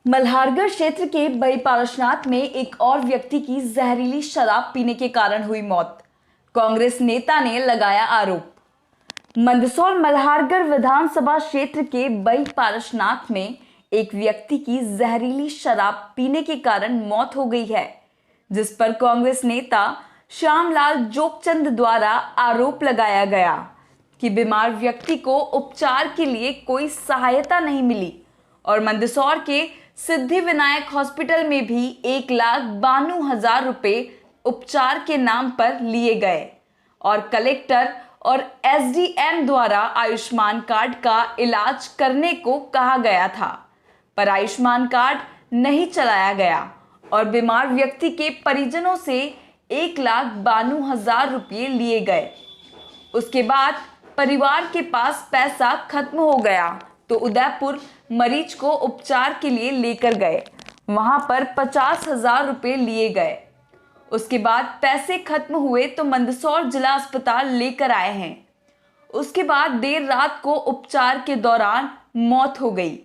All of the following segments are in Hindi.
मल्हारगढ़ क्षेत्र के बई पारसनाथ में एक और व्यक्ति की जहरीली शराब पीने के कारण हुई मौत। कांग्रेस नेता ने लगाया आरोप। मंदसौर मल्हारगढ़ विधानसभा क्षेत्र के बई पारसनाथ में एक व्यक्ति की जहरीली शराब पीने के कारण मौत हो गई है, जिस पर कांग्रेस नेता श्यामलाल जोगचंद द्वारा आरोप लगाया गया कि बीमार व्यक्ति को उपचार के लिए कोई सहायता नहीं मिली और मंदसौर के सिद्धि विनायक हॉस्पिटल में भी 1,92,000 रुपए उपचार के नाम पर लिए गए और कलेक्टर और एसडीएम द्वारा आयुष्मान कार्ड का इलाज करने को कहा गया था, पर आयुष्मान कार्ड नहीं चलाया गया और बीमार व्यक्ति के परिजनों से 1,92,000 रुपये लिए गए। उसके बाद परिवार के पास पैसा खत्म हो गया तो उदयपुर मरीज को उपचार के लिए लेकर गए। वहां पर 50,000 रुपये लिए गए। उसके बाद पैसे खत्म हुए तो मंदसौर जिला अस्पताल लेकर आए हैं। उसके बाद देर रात को उपचार के दौरान मौत हो गई।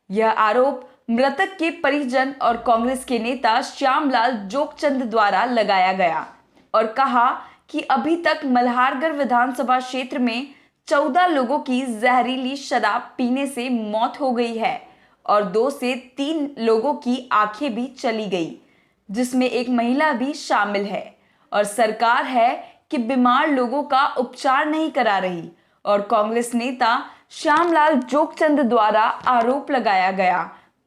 यह आरोप मृतक के परिजन और कांग्रेस के नेता श्यामलाल जोगचंद द्वारा लगाया गया और कहा कि अभी तक मल्हारगढ़ विधानसभा क्षेत्र में 14 लोगों की जहरीली शराब पीने से मौत हो गई है और 2 से 3 लोगों की आंखें भी चली गई, जिसमें एक महिला भी शामिल है और सरकार है कि बीमार लोगों का उपचार नहीं करा रही। और कांग्रेस नेता श्यामलाल जोगचंद द्वारा आरोप लगाया गया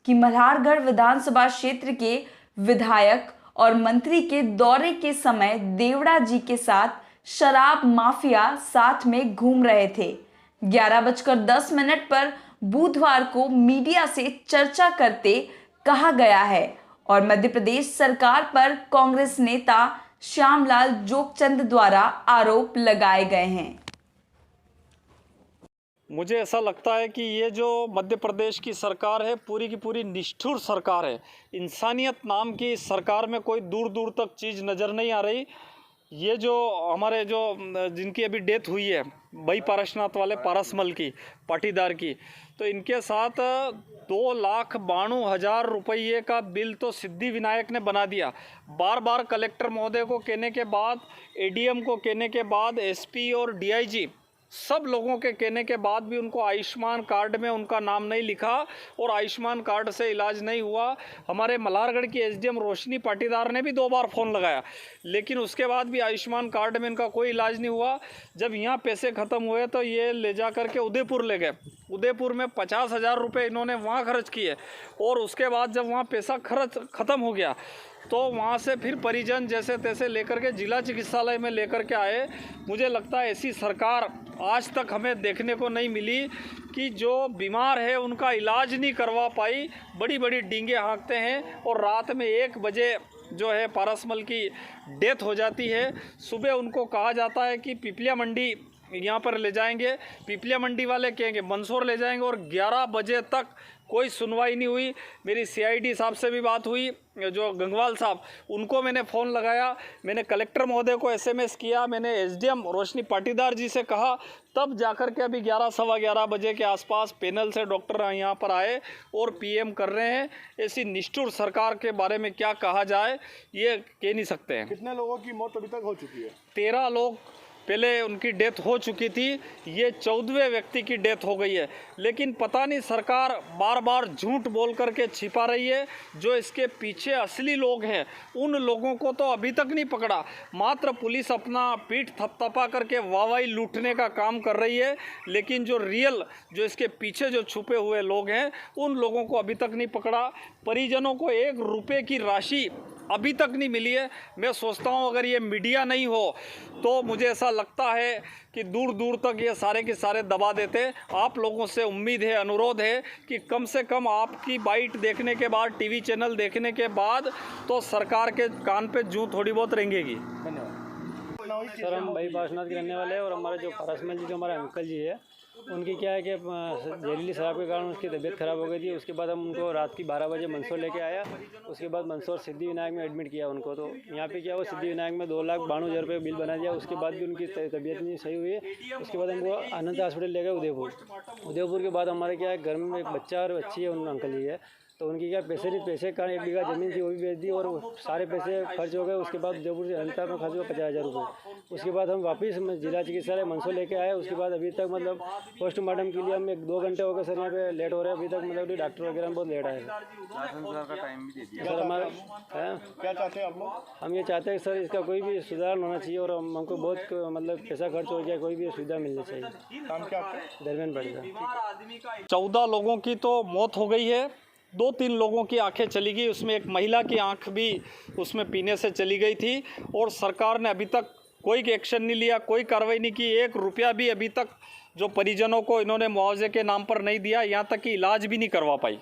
कि मल्हारगढ़ विधानसभा क्षेत्र के विधायक और मंत्री के दौरे के समय देवड़ा जी के साथ शराब माफिया साथ में घूम रहे थे। 11:10 पर बुधवार को मीडिया से चर्चा करते कहा गया है और मध्य प्रदेश सरकार पर कांग्रेस नेता श्यामलाल जोगचंद द्वारा आरोप लगाए गए हैं। मुझे ऐसा लगता है कि ये जो मध्य प्रदेश की सरकार है पूरी की पूरी निष्ठुर सरकार है। इंसानियत नाम की इस सरकार में कोई दूर दूर तक चीज़ नज़र नहीं आ रही। ये जो हमारे जिनकी अभी डेथ हुई है बई पारसनाथ वाले पारसमल की पाटीदार की, तो इनके साथ 2,92,000 रुपये का बिल तो सिद्धि विनायक ने बना दिया। बार बार कलेक्टर महोदय को कहने के बाद, एडीएम को कहने के बाद, एसपी और डीआईजी सब लोगों के कहने के बाद भी उनको आयुष्मान कार्ड में उनका नाम नहीं लिखा और आयुष्मान कार्ड से इलाज नहीं हुआ। हमारे मल्हारगढ़ की एसडीएम रोशनी पाटीदार ने भी 2 बार फ़ोन लगाया, लेकिन उसके बाद भी आयुष्मान कार्ड में इनका कोई इलाज नहीं हुआ। जब यहाँ पैसे ख़त्म हुए तो ये ले जा कर के उदयपुर ले गए। उदयपुर में 50,000 रुपये इन्होंने वहाँ खर्च किए और उसके बाद जब वहाँ पैसा ख़त्म हो गया तो वहाँ से फिर परिजन जैसे तैसे लेकर के जिला चिकित्सालय में लेकर के आए। मुझे लगता है ऐसी सरकार आज तक हमें देखने को नहीं मिली कि जो बीमार है उनका इलाज नहीं करवा पाई, बड़ी बड़ी डींगे हाँकते हैं और रात में 1 बजे जो है पारसमल की डेथ हो जाती है। सुबह उनको कहा जाता है कि पिपलिया मंडी यहाँ पर ले जाएंगे, पिपलिया मंडी वाले कहेंगे मंदसौर ले जाएंगे और 11 बजे तक कोई सुनवाई नहीं हुई। मेरी सीआईडी साहब से भी बात हुई, जो गंगवाल साहब, उनको मैंने फ़ोन लगाया, मैंने कलेक्टर महोदय को एसएमएस किया, मैंने एसडीएम रोशनी पाटीदार जी से कहा, तब जाकर के अभी 11 सवा 11 बजे के आसपास पैनल से डॉक्टर यहाँ पर आए और पीएम कर रहे हैं। ऐसी निष्ठुर सरकार के बारे में क्या कहा जाए ये कह नहीं सकते हैं। कितने लोगों की मौत अभी तक हो चुकी है? 13 लोग पहले उनकी डेथ हो चुकी थी, ये 14वें व्यक्ति की डेथ हो गई है। लेकिन पता नहीं सरकार बार बार झूठ बोल करके छिपा रही है। जो इसके पीछे असली लोग हैं उन लोगों को तो अभी तक नहीं पकड़ा। मात्र पुलिस अपना पीठ थपथपा करके वाहवाही लूटने का काम कर रही है, लेकिन जो रियल जो इसके पीछे जो छुपे हुए लोग हैं उन लोगों को अभी तक नहीं पकड़ा। परिजनों को 1 रुपये की राशि अभी तक नहीं मिली है। मैं सोचता हूँ अगर ये मीडिया नहीं हो तो मुझे ऐसा लगता है कि दूर दूर तक ये सारे के सारे दबा देते। आप लोगों से उम्मीद है, अनुरोध है कि कम से कम आपकी बाइट देखने के बाद, टीवी चैनल देखने के बाद तो सरकार के कान पे जूं थोड़ी बहुत रेंगेगी। धन्यवाद। सर, हम भाई पारसनाथ के रहने वाले हैं और हमारे जो पारसमल जी जो हमारे अंकल जी है उनकी क्या है कि जहरीली शराब के कारण उसकी तबीयत ख़राब हो गई थी। उसके बाद हम उनको रात की 12 बजे मंदसौर लेके आया। उसके बाद मंदसौर सिद्धि विनायक में एडमिट किया उनको। तो यहाँ पे क्या हुआ, सिद्धि विनायक में 2,92,000 रुपये बिल बना दिया। उसके बाद भी उनकी तबीयत नहीं सही हुई। उसके बाद हमको आनंद हॉस्पिटल ले गए उदयपुर। उदयपुर के बाद हमारे क्या है, घर में एक बच्चा और बच्ची है, उन अंकल जी है। तो उनकी क्या पैसे का 1 बीघा ज़मीन थी वो भी बेच दी और वो सारे पैसे खर्च हो गए। उसके बाद जयपुर से अनता में खर्च हुआ 50,000 रुपये। उसके बाद हम वापस जिला चिकित्सालय मंदसौर लेके आए। उसके बाद अभी तक मतलब पोस्टमार्टम के लिए हम 1-2 घंटे हो गए सर, यहाँ पे लेट हो रहे हैं अभी तक, मतलब डॉक्टर वगैरह बहुत लेट आए सर। हमारा क्या चाहते हैं आप लोग? हम ये चाहते हैं सर इसका कोई भी सुधार होना चाहिए और हमको बहुत मतलब पैसा खर्च हो गया, कोई भी सुविधा मिलनी चाहिए। काम क्या आपका? दरमियान पड़ेगा। 14 लोगों की तो मौत हो गई है, 2-3 लोगों की आंखें चली गई, उसमें एक महिला की आंख भी उसमें पीने से चली गई थी। और सरकार ने अभी तक कोई एक्शन नहीं लिया, कोई कार्रवाई नहीं की। 1 रुपया भी अभी तक जो परिजनों को इन्होंने मुआवजे के नाम पर नहीं दिया, यहाँ तक कि इलाज भी नहीं करवा पाई।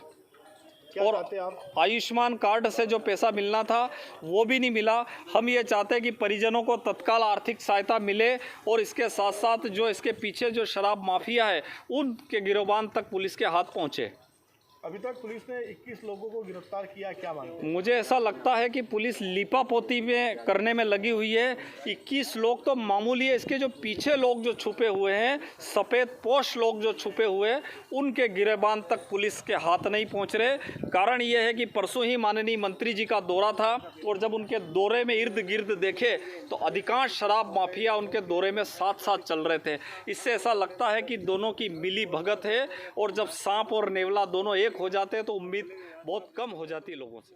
क्या और चाहते हैं आप? आयुष्मान कार्ड से जो पैसा मिलना था वो भी नहीं मिला। हम ये चाहते हैं कि परिजनों को तत्काल आर्थिक सहायता मिले और इसके साथ साथ जो इसके पीछे जो शराब माफिया है उनके गिरोबान तक पुलिस के हाथ पहुँचे। अभी तक पुलिस ने 21 लोगों को गिरफ्तार किया, क्या मानते हैं? मुझे ऐसा लगता है कि पुलिस लीपापोती में करने में लगी हुई है। 21 लोग तो मामूली है, इसके जो पीछे लोग जो छुपे हुए हैं, सफ़ेद पोश लोग जो छुपे हुए हैं, उनके गिरेबान तक पुलिस के हाथ नहीं पहुंच रहे। कारण ये है कि परसों ही माननीय मंत्री जी का दौरा था और जब उनके दौरे में इर्द गिर्द देखे तो अधिकांश शराब माफिया उनके दौरे में साथ साथ चल रहे थे। इससे ऐसा लगता है कि दोनों की मिली भगत है और जब सांप और नेवला दोनों एक हो जाते हैं तो उम्मीद बहुत कम हो जाती है लोगों से।